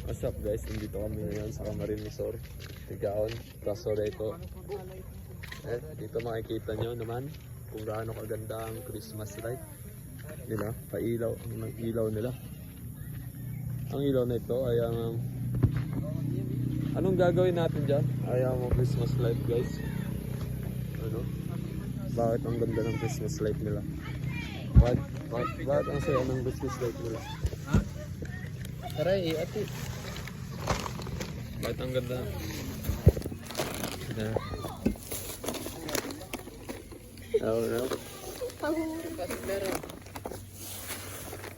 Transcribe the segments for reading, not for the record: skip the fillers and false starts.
What's up guys, nandito kami ngayon sa Camarines Tigaon, Casoreto. Dito makikita nyo naman kung gaano kaganda ang Christmas light nila, pailaw, ang ilaw nila. Ang ilaw na ito ay anong gagawin natin dyan? Ay ang Christmas light guys. Ano? Bakit ang ganda ng Christmas light nila? Bakit ang saya ng Christmas light nila? Ha? Aray, ati. Bakit ang ganda? No.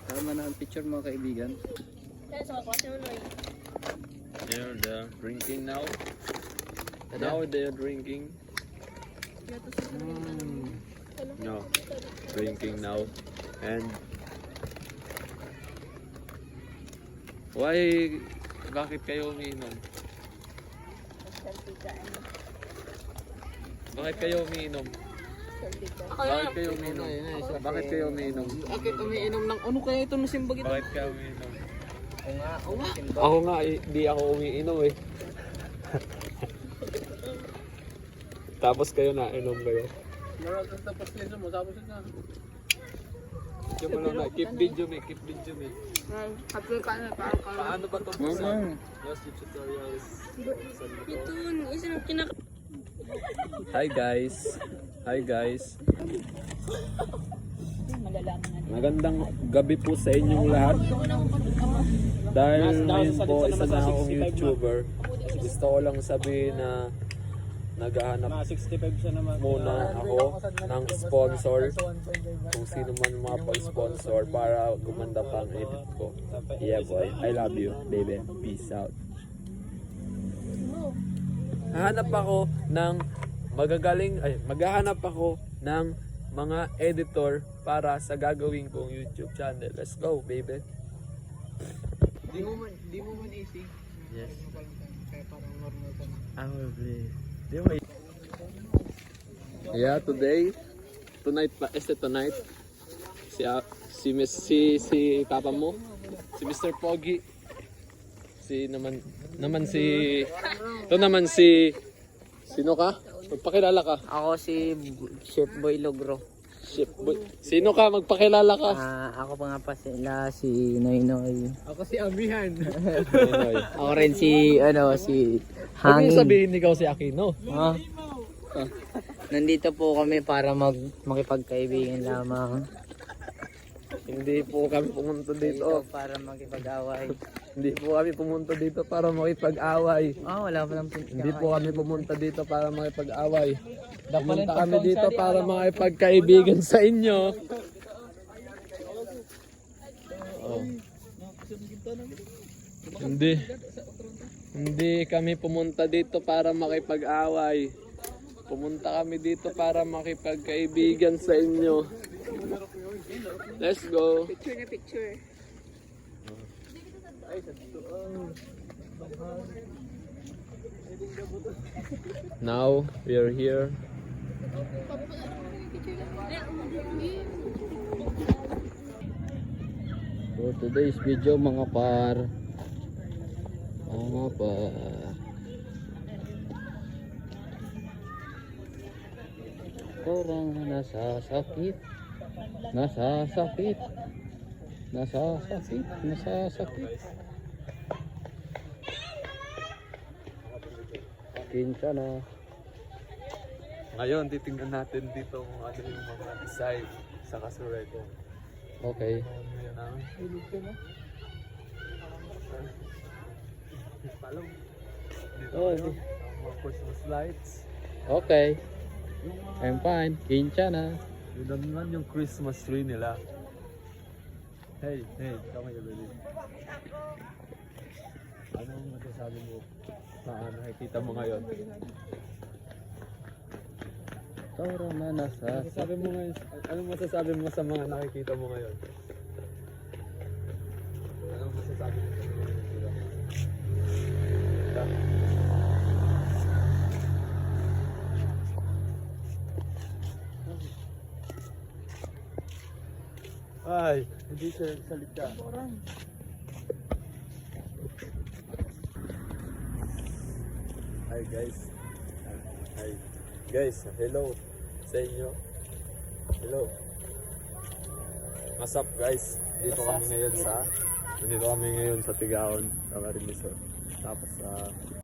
Tama na ang picture mga kaibigan. They're drinking now. Now they're drinking. No, drinking now. And bakit kayo umiinom? Bakit kayo umiinom? Bakit kayo umiinom? Bakit kayo umiinom? Bakit umiinom ng ano kaya ito na simbag ito? Bakit kayo umiinom? Oo nga. Ako nga, di ako umiinom eh. Tapos kayo na, inom kayo. Maraming tapos nito mo, tapos na. Video mo lang na, keep video me. Paano ba ito? Yes, tutorials. Hi guys. Magandang gabi po sa inyong lahat. Dahil ngayon po isa na akong YouTuber, gusto ko lang sabihin na naghahanap muna ako ng sponsor, kung sino man mga pag-sponsor para gumanda pa ang edit ko. Yeah boy, I love you baby, peace out. Maghahanap ako ng mga editor para sa gagawin kong YouTube channel. Let's go baby. Di mo man easy. Yes. Kaya parang normal ka na. I will be. Yeah, tonight si papa mo, si Mr. Pogi, sino ka? Magpakilala ka. Ako si Chef Boy Logro. Chef Boy. Sino ka? Magpakilala ka. Ako pa nga pa sila si Noynoy. Ako si Amihan. Ako rin si Hangin. Hangin. Sabihin ikaw si Aquino. Nandito po kami para makipagkaibigan lamang. Hindi po kami pumunta dito. Para makipag-away. Hindi po kami pumunta dito para makipag-away. Wala pa lang po. Hindi po kami pumunta dito para makipag-away. Pumunta kami dito para makipagkaibigan sa inyo. Oh. Hindi kami pumunta dito para makipag-away. Pumunta kami dito para makipagkaibigan sa inyo. Let's go. Picture na picture. Now we are here. For today's video mga par. Parang nasasakit. Kinsa na. Ngayon, titingnan natin dito kung ano yung mga design sa Casoreto. Okay. Yan ang hilog ka na. Dito mga Christmas lights. Okay. I'm fine. Kinsa na. Yun naman yung Christmas tree nila. Hey, kama ka baby. Anong masasabi mo sa nakikita mo ngayon? Parang Masasabi mo ngayon, anong masasabi mo sa mga nakikita mo ngayon? Anong masasabi mo sa mga nakikita mo? Ay, hindi siya salita. Hi guys. Hi. Guys, hello sa inyo. Hello. What's up guys? Dito kami ngayon sa Tigaon, Camarines Sur. Tapos